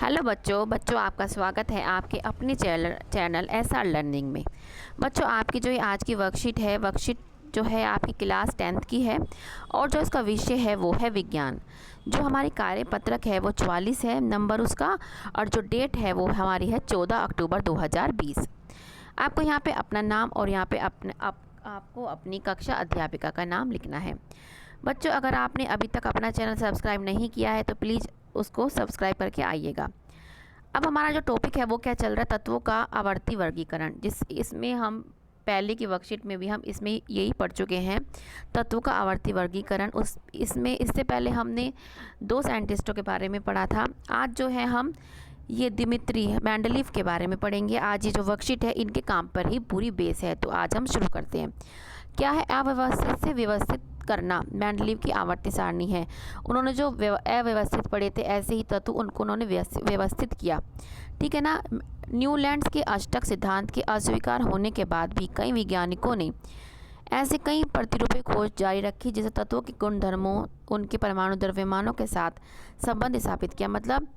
Hello बच्चों आपका स्वागत है आपके अपने चैनल एसआर लर्निंग में। बच्चों आपकी जो ये आज की वर्कशीट जो है आपकी क्लास 10th की है और जो इसका विषय है वो है विज्ञान। जो हमारी कार्यपत्रक है वो 44 है नंबर उसका, और जो डेट है वो हमारी है 14 अक्टूबर 2020। आपको यहाँ पे अपना नाम और यहाँ पे आपको अपनी कक्षा अध्यापिका का नाम लिखना है। बच्चों अगर आपने अभी तक अपना चैनल सब्सक्राइब नहीं किया है तो प्लीज़ उसको सब्सक्राइब करके आइएगा। अब हमारा जो टॉपिक है वो क्या चल रहा है, तत्वों का आवर्ती वर्गीकरण। इसमें हम पहले की वर्कशीट में भी हम इसमें यही पढ़ चुके हैं, तत्वों का आवर्ती वर्गीकरण। इससे पहले हमने दो साइंटिस्टों के बारे में पढ़ा था। आज जो है हम ये दिमित्री मेंडलीव के बारे में पढ़ेंगे। आज ये जो वर्कशीट है इनके काम पर ही पूरी बेस है। तो आज हम शुरू करते हैं। क्या है अव्यवस्थित से व्यवस्थित करना, मेंडलीव की आवर्ती सारणी है। उन्होंने जो अव्यवस्थित पढ़े थे ऐसे ही तत्व उनको उन्होंने व्यवस्थित किया, ठीक है ना। न्यूलैंड्स के अष्टक सिद्धांत के अस्वीकार होने के बाद भी कई वैज्ञानिकों ने ऐसे कई प्रतिरूपी खोज जारी रखी जिसे तत्वों के गुणधर्मों, उनके परमाणु द्रव्यमानों के साथ संबंध स्थापित किया। मतलब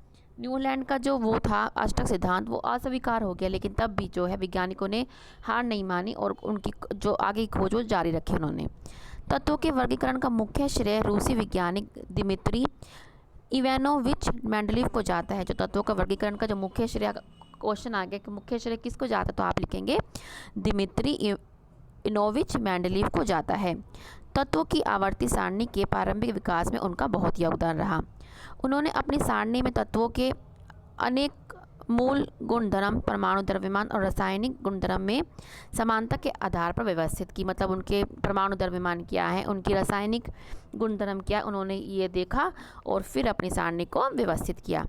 न्यूलैंड का जो वो था अष्टक सिद्धांत वो अस्वीकार हो गया, लेकिन तब भी जो है वैज्ञानिकों ने हार नहीं मानी और उनकी जो आगे की खोज वो जारी रखी उन्होंने। तत्वों के वर्गीकरण का मुख्य श्रेय रूसी वैज्ञानिक दिमित्री इवानोविच मेंडलीव को जाता है। जो तत्वों का वर्गीकरण का जो मुख्य श्रेय, क्वेश्चन आ गया कि मुख्य श्रेय किसको जाता है, तो आप लिखेंगे दिमित्री इवानोविच मेंडलीव को जाता है। तत्वों की आवर्ती सारणी के प्रारंभिक विकास में उनका बहुत योगदान रहा। उन्होंने अपनी सारणी में तत्वों के अनेक मूल गुणधर्म, परमाणु द्रव्यमान और रासायनिक गुणधर्म में समानता के आधार पर व्यवस्थित की। मतलब उनके परमाणु द्रव्यमान क्या है, उनकी रासायनिक गुणधर्म क्या है, उन्होंने ये देखा और फिर अपनी सारणी को व्यवस्थित किया।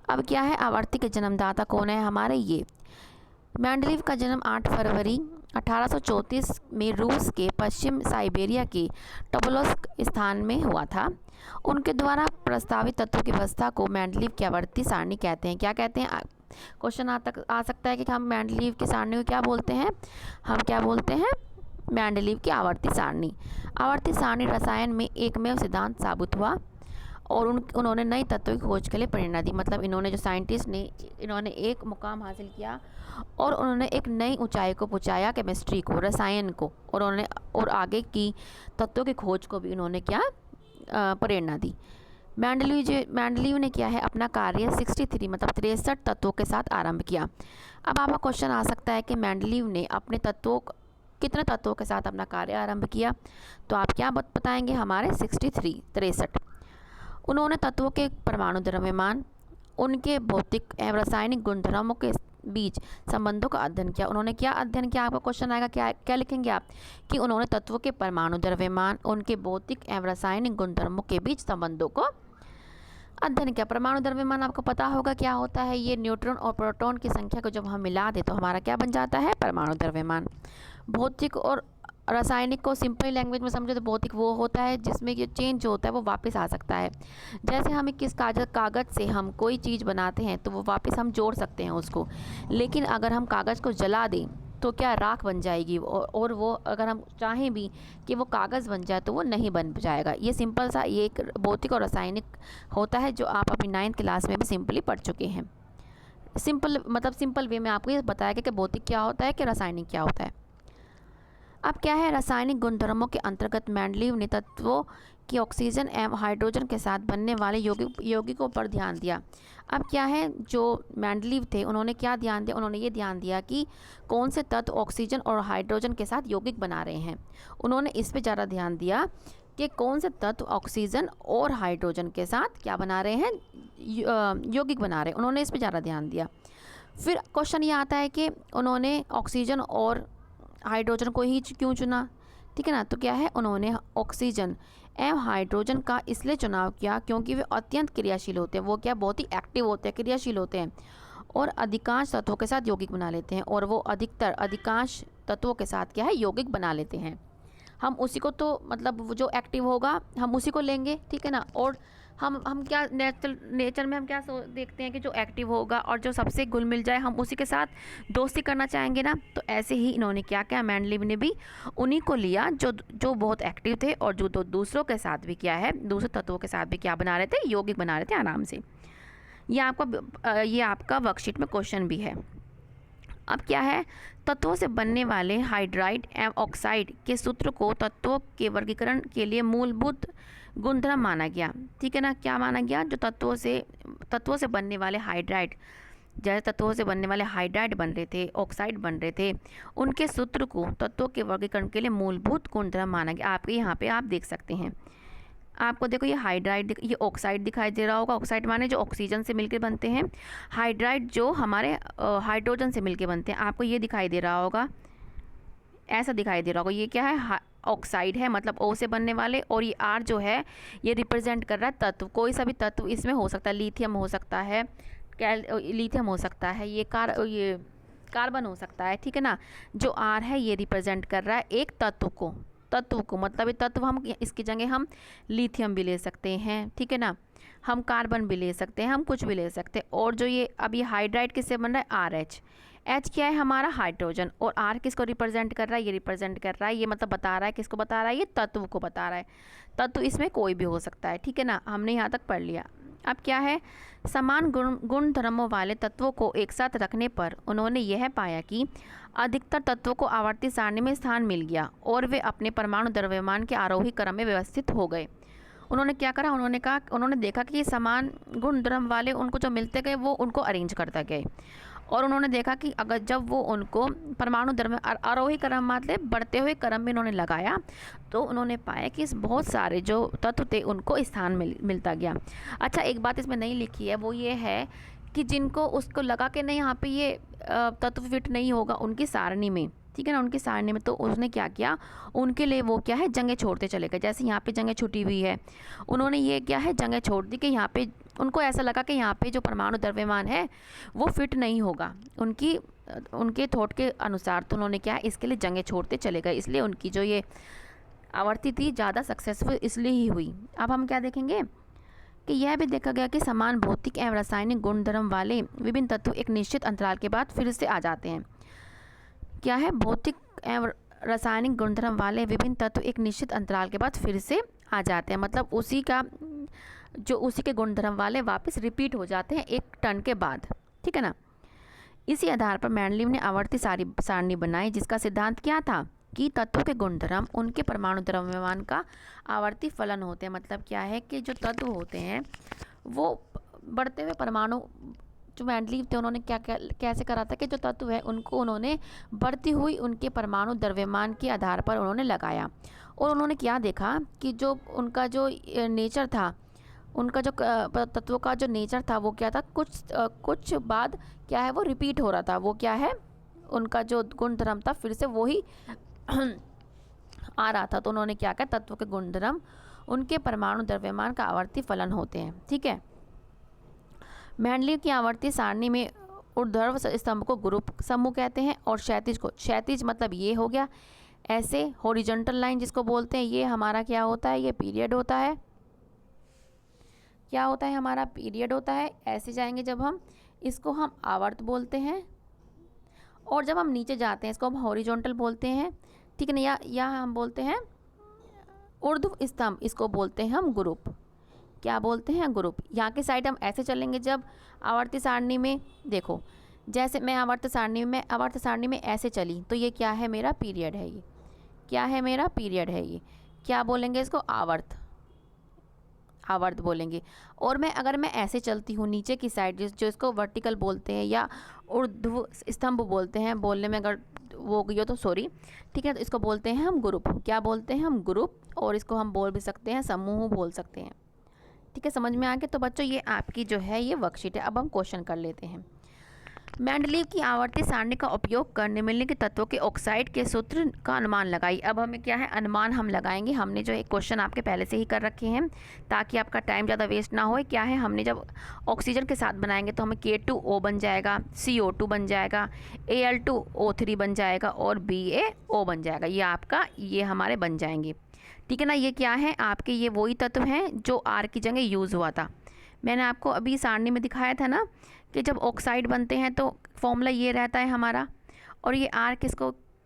अब क्या है, आवर्ती के जन्मदाता कौन है हमारे, ये मेंडलीव का जन्म 8 फरवरी 1834 में रूस के पश्चिम साइबेरिया के टोबोल्स्क स्थान में हुआ था। उनके द्वारा प्रस्तावित तत्वों की व्यवस्था को मेंडलीव की आवर्ती सारणी कहते हैं। क्या कहते हैं, क्वेश्चन आ सकता है कि हम मेंडलीव की सारणी को क्या बोलते हैं, हम क्या बोलते हैं, मेंडलीव की आवर्ती सारणी। आवर्ती सारणी रसायन में एकमेव सिद्धांत साबित हुआ और उन्होंने नई तत्वों की खोज के लिए प्रेरणा दी। मतलब इन्होंने जो साइंटिस्ट ने इन्होंने एक मुकाम हासिल किया और उन्होंने एक नई ऊंचाई को पहुंचाया केमिस्ट्री को, रसायन को, और उन्होंने और आगे की तत्वों की खोज को भी उन्होंने क्या प्रेरणा दी। मेंडलीव ने क्या है अपना कार्य 63 मतलब 63 तत्वों के साथ आरंभ किया। अब आपका क्वेश्चन आ सकता है कि मेंडलीव ने अपने कितने तत्वों के साथ अपना कार्य आरंभ किया, तो आप क्या बताएंगे, हमारे 63। उन्होंने तत्वों के परमाणु द्रव्यमान, उनके भौतिक एवं रासायनिक गुणधर्मों के बीच संबंधों का अध्ययन किया। उन्होंने क्या अध्ययन किया, आपका क्वेश्चन आएगा क्या लिखेंगे आप कि उन्होंने तत्वों के परमाणु द्रव्यमान, उनके भौतिक एवं रासायनिक गुणधर्मों के बीच संबंधों को अध्ययन किया। परमाणु द्रव्यमान आपको पता होगा क्या होता है, ये न्यूट्रॉन और प्रोटॉन की संख्या को जब हम मिला दें तो हमारा क्या बन जाता है, परमाणु द्रव्यमान। भौतिक और रासायनिक को सिंपल लैंग्वेज में समझे तो भौतिक वो होता है जिसमें ये चेंज होता है, वो वापस आ सकता है। जैसे हम किस कागज़ से हम कोई चीज़ बनाते हैं तो वो वापस हम जोड़ सकते हैं उसको, लेकिन अगर हम कागज़ को जला दें तो क्या राख बन जाएगी, और वो अगर हम चाहें भी कि वो कागज़ बन जाए तो वो नहीं बन जाएगा। ये सिंपल सा ये एक भौतिक और रासायनिक होता है जो आप अपनी 9th क्लास में भी सिंपली पढ़ चुके हैं। सिंपल वे में आपको ये बताया गया कि भौतिक क्या होता है कि रासायनिक क्या होता है। अब क्या है, रासायनिक गुणधर्मों के अंतर्गत मेंडलीव ने तत्वों की ऑक्सीजन एवं हाइड्रोजन के साथ बनने वाले यौगिकों पर ध्यान दिया। अब क्या है, जो मेंडलीव थे उन्होंने क्या ध्यान दिया, उन्होंने ये ध्यान दिया कि कौन से तत्व ऑक्सीजन और हाइड्रोजन के साथ यौगिक बना रहे हैं। उन्होंने इस पर ज़्यादा ध्यान दिया कि कौन से तत्व ऑक्सीजन और हाइड्रोजन के साथ क्या बना रहे हैं, यौगिक बना रहे हैं। उन्होंने इस पर ज़्यादा ध्यान दिया। फिर क्वेश्चन ये आता है कि उन्होंने ऑक्सीजन और हाइड्रोजन को ही क्यों चुना, ठीक है ना। तो क्या है, उन्होंने ऑक्सीजन एवं हाइड्रोजन का इसलिए चुनाव किया क्योंकि वे अत्यंत क्रियाशील होते हैं। वो क्या बहुत ही एक्टिव होते हैं, क्रियाशील होते हैं और अधिकांश तत्वों के साथ यौगिक बना लेते हैं, और वो अधिकांश तत्वों के साथ क्या है, यौगिक बना लेते हैं। हम उसी को तो मतलब वो जो एक्टिव होगा हम उसी को लेंगे, ठीक है ना। और हम क्या नेचर में हम क्या देखते हैं कि जो एक्टिव होगा और जो सबसे घुल मिल जाए हम उसी के साथ दोस्ती करना चाहेंगे ना। तो ऐसे ही इन्होंने क्या किया, मेंडलीव ने भी उन्हीं को लिया जो बहुत एक्टिव थे और जो दूसरों के साथ भी क्या है, दूसरे तत्वों के साथ भी क्या बना रहे थे, यौगिक बना रहे थे आराम से। ये आपका वर्कशीट में क्वेश्चन भी है। अब क्या है, तत्वों से बनने वाले हाइड्राइड एवं ऑक्साइड के सूत्र को तत्वों के वर्गीकरण के लिए मूलभूत गुणधर्म माना गया। ठीक है ना, क्या माना गया, जो तत्वों से बनने वाले हाइड्राइड, जैसे तत्वों से बनने वाले हाइड्राइड बन रहे थे, ऑक्साइड बन रहे थे, उनके सूत्र को तत्वों के वर्गीकरण के लिए मूलभूत गुणधर्म माना गया। आपके यहाँ पे आप देख सकते हैं, आपको देखो ये हाइड्राइड, ये ऑक्साइड दिखाई दे रहा होगा। ऑक्साइड माने जो ऑक्सीजन से मिलकर बनते हैं, हाइड्राइड जो हमारे हाइड्रोजन से मिलकर बनते हैं। आपको ये दिखाई दे रहा होगा, ऐसा दिखाई दे रहा होगा। ये क्या है, ऑक्साइड है, मतलब O से बनने वाले, और ये R जो है ये रिप्रेजेंट कर रहा है तत्व। कोई सा भी तत्व इसमें हो सकता है, लिथियम हो सकता है, लिथियम हो सकता है, ये कार्बन हो सकता है। ठीक है ना, जो R है ये रिप्रेजेंट कर रहा है एक तत्व को, मतलब ये तत्व, हम इसकी जगह हम लिथियम भी ले सकते हैं। ठीक है ना, हम कार्बन भी ले सकते हैं, हम कुछ भी ले सकते हैं। और जो ये अब ये हाइड्राइड किससे बन रहा है, RH। H क्या है हमारा, हाइड्रोजन, और R किसको रिप्रेजेंट कर रहा है, ये रिप्रेजेंट कर रहा है, ये मतलब बता रहा है, किसको बता रहा है, ये तत्व को बता रहा है। तत्व इसमें कोई भी हो सकता है। ठीक है ना, हमने यहाँ तक पढ़ लिया। अब क्या है, समान गुण धर्मों वाले तत्वों को एक साथ रखने पर उन्होंने यह पाया कि अधिकतर तत्वों को आवर्ती सारणी में स्थान मिल गया और वे अपने परमाणु द्रव्यमान के आरोही क्रम में व्यवस्थित हो गए। उन्होंने क्या करा, उन्होंने देखा कि समान गुण धर्म वाले उनको जो मिलते गए वो उनको अरेंज करते गए, और उन्होंने देखा कि अगर जब वो उनको परमाणु द्रव्य आरोही क्रम मतलब बढ़ते हुए क्रम में उन्होंने लगाया, तो उन्होंने पाया कि इस बहुत सारे जो तत्व थे उनको स्थान मिलता गया। अच्छा, एक बात इसमें नहीं लिखी है, वो ये है कि जिनको उसको लगा के नहीं यहाँ पे ये तत्व फिट नहीं होगा उनकी सारणी में, ठीक है ना, उनकी सारणी में, तो उसने क्या किया, उनके लिए वो क्या है, जगह छोड़ते चले गए। जैसे यहाँ पे जगह छुटी हुई है, उन्होंने ये क्या है, जगह छोड़ दी कि यहाँ पे उनको ऐसा लगा कि यहाँ पे जो परमाणु द्रव्यमान है वो फिट नहीं होगा उनके थॉट के अनुसार, तो उन्होंने क्या है, इसके लिए जगह छोड़ते चले गए। इसलिए उनकी जो ये आवर्ती थी ज़्यादा सक्सेसफुल इसलिए ही हुई। अब हम क्या देखेंगे कि यह भी देखा गया कि समान भौतिक एवं रासायनिक गुणधर्म वाले विभिन्न तत्व एक निश्चित अंतराल के बाद फिर से आ जाते हैं। क्या है, भौतिक एवं रासायनिक गुणधर्म वाले विभिन्न तत्व एक निश्चित अंतराल के बाद फिर से आ जाते हैं, मतलब उसी के गुणधर्म वाले वापस रिपीट हो जाते हैं एक टर्न के बाद। ठीक है ना, इसी आधार पर मेंडलीव ने आवर्ती सारणी बनाई, जिसका सिद्धांत क्या था कि तत्वों के गुणधर्म उनके परमाणु द्रव्यमान का आवर्ती फलन होते हैं। मतलब क्या है कि जो तत्व होते हैं वो बढ़ते हुए परमाणु, जो मेंडलीव थे उन्होंने कैसे करा था कि जो तत्व है उनको उन्होंने बढ़ती हुई उनके परमाणु द्रव्यमान के आधार पर उन्होंने लगाया, और उन्होंने क्या देखा कि जो उनका जो नेचर था, उनका जो तत्वों का जो नेचर था वो क्या था, कुछ बाद क्या है वो रिपीट हो रहा था, वो क्या है, उनका जो गुणधर्म था फिर से वही आ रहा था। तो उन्होंने क्या कहा, तत्व के गुणधर्म उनके परमाणु द्रव्यमान का आवर्ती फलन होते हैं। ठीक है, मेंडलीव की आवर्ती सारणी में ऊर्ध्वाधर स्तंभ को ग्रुप समूह कहते हैं, और क्षैतिज मतलब ये हो गया ऐसे, हॉरिजॉन्टल लाइन जिसको बोलते हैं, ये हमारा क्या होता है, ये पीरियड होता है। क्या होता है, हमारा पीरियड होता है। ऐसे जाएंगे जब हम, इसको हम आवर्त बोलते हैं, और जब हम नीचे जाते हैं इसको हम हॉरिजॉन्टल बोलते हैं। ठीक है ना, या हम बोलते हैं ऊर्ध्व स्तंभ, इसको बोलते हैं हम ग्रुप। क्या बोलते हैं, ग्रुप। यहाँ की साइड हम ऐसे चलेंगे जब आवर्ती सारणी में, देखो जैसे मैं आवर्त सारणी में ऐसे चली, तो ये क्या है, मेरा पीरियड है, ये क्या है, मेरा पीरियड है, ये क्या बोलेंगे, इसको आवर्त बोलेंगे। और अगर मैं ऐसे चलती हूँ नीचे की साइड, जो इसको वर्टिकल बोलते हैं या ऊर्ध्व स्तंभ बोलते हैं, बोलने में अगर वो गई हो तो सॉरी। ठीक है, तो इसको बोलते हैं हम ग्रुप। क्या बोलते हैं हम, ग्रुप, और इसको हम बोल भी सकते हैं समूह बोल सकते हैं। ठीक है, समझ में आ गया। तो बच्चों ये आपकी जो है ये वर्कशीट है। अब हम क्वेश्चन कर लेते हैं। मेंडलीव की आवर्ती सारणी का उपयोग कर निम्नलिखित के तत्वों के ऑक्साइड के सूत्र का अनुमान लगाई। अब हमें क्या है, अनुमान हम लगाएंगे। हमने जो एक क्वेश्चन आपके पहले से ही कर रखे हैं ताकि आपका टाइम ज़्यादा वेस्ट ना हो। क्या है, हमने जब ऑक्सीजन के साथ बनाएंगे तो हमें K2O बन जाएगा, CO2 बन जाएगा, Al2O3 बन जाएगा, और BaO बन जाएगा। ये हमारे बन जाएंगे। ठीक है ना, ये क्या है, आपके ये वही तत्व हैं जो R की जगह यूज़ हुआ था। मैंने आपको अभी सारणी में दिखाया था ना कि जब ऑक्साइड बनते हैं तो फॉर्मूला ये रहता है हमारा, और ये R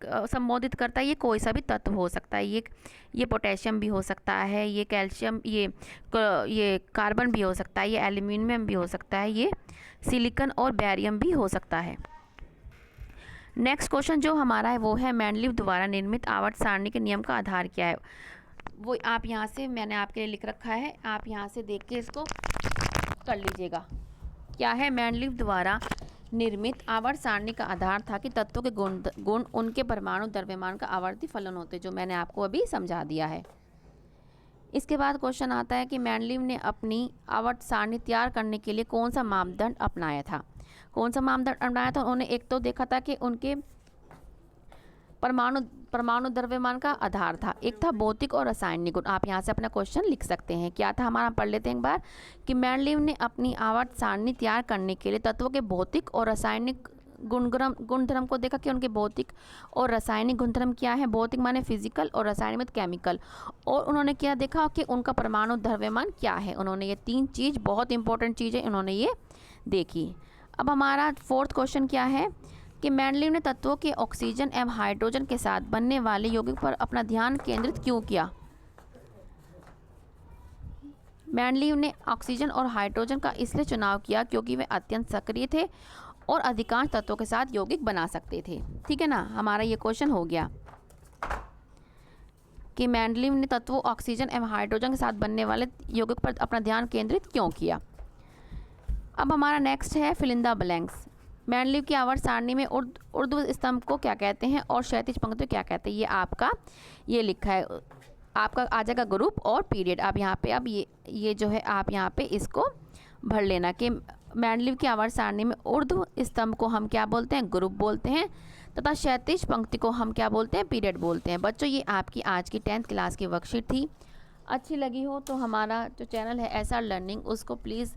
संबोधित करता है, ये कोई सा भी तत्व हो सकता है। ये पोटेशियम भी हो सकता है, ये कैल्शियम, ये कार्बन भी हो सकता है, ये एल्यूमिनियम भी हो सकता है, ये सिलिकॉन और बेरियम भी हो सकता है। नेक्स्ट क्वेश्चन जो हमारा है वो है मेंडलीव द्वारा निर्मित आवर्त सारणी के नियम का आधार क्या है। वो आप यहाँ से, मैंने आपके लिए लिख रखा है, आप यहाँ से देख के इसको कर लीजिएगा। क्या है? मेंडलीव द्वारा निर्मित आवर्त सारणी का आधार था कि तत्वों के गुण उनके परमाणु द्रव्यमान का आवर्ती फलन होते, जो मैंने आपको अभी समझा दिया है। इसके बाद क्वेश्चन आता है कि मेंडलीव ने अपनी आवर्त सारणी तैयार करने के लिए कौन सा मापदंड अपनाया था। कौन सा मापदंड अपनाया था? उन्होंने एक तो देखा था कि उनके परमाणु द्रव्यमान का आधार था, एक था भौतिक और रासायनिक गुण। आप यहाँ से अपना क्वेश्चन लिख सकते हैं। क्या था हमारा? पढ़ लेते हैं एक बार कि मेंडलीव ने अपनी आवर्त सारणी तैयार करने के लिए तत्वों के भौतिक और रासायनिक गुणधर्म को देखा कि उनके भौतिक और रासायनिक गुणधर्म क्या है। भौतिक माने फिजिकल और रासायनिक में केमिकल। और उन्होंने क्या देखा कि उनका परमाणु द्रव्यमान क्या है। उन्होंने ये 3 चीज़, बहुत इंपॉर्टेंट चीज़ें उन्होंने ये देखी। अब हमारा 4th क्वेश्चन क्या है कि मेंडलीव ने तत्वों के ऑक्सीजन एवं हाइड्रोजन के साथ बनने वाले यौगिक पर अपना ध्यान केंद्रित क्यों किया। मेंडलीव ने ऑक्सीजन और हाइड्रोजन का इसलिए चुनाव किया क्योंकि वे अत्यंत सक्रिय थे और अधिकांश तत्वों के साथ यौगिक बना सकते थे। ठीक है ना, हमारा ये क्वेश्चन हो गया कि मेंडलीव ने तत्वों ऑक्सीजन एवं हाइड्रोजन के साथ बनने वाले यौगिक पर अपना ध्यान केंद्रित क्यों किया। अब हमारा नेक्स्ट है fill in the blanks. Mendeleev की आवर्त सारणी में ऊर्ध्व स्तंभ को क्या कहते हैं और क्षैतिज पंक्ति को क्या कहते हैं। ये आपका ये लिखा है, आपका आ जाएगा ग्रुप और पीरियड। आप यहाँ पे अब ये जो है आप यहाँ पे इसको भर लेना कि मेंडलीव की आवर्त सारणी में ऊर्ध्व स्तंभ को हम क्या बोलते हैं? ग्रुप बोलते हैं, तथा क्षैतिज पंक्ति को हम क्या बोलते हैं? पीरियड बोलते हैं। बच्चों, ये आपकी आज की 10th क्लास की वर्कशीट थी। अच्छी लगी हो तो हमारा जो चैनल है SR लर्निंग, उसको प्लीज़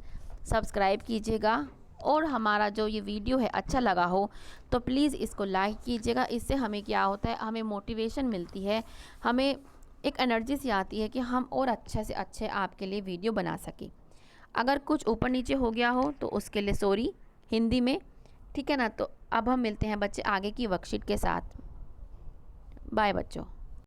सब्सक्राइब कीजिएगा। और हमारा जो ये वीडियो है अच्छा लगा हो तो प्लीज़ इसको लाइक कीजिएगा। इससे हमें क्या होता है, हमें मोटिवेशन मिलती है, हमें एक एनर्जी सी आती है कि हम और अच्छे से अच्छे आपके लिए वीडियो बना सकें। अगर कुछ ऊपर नीचे हो गया हो तो उसके लिए सॉरी हिंदी में, ठीक है ना। तो अब हम मिलते हैं बच्चे आगे की वर्कशीट के साथ। बाय बच्चों।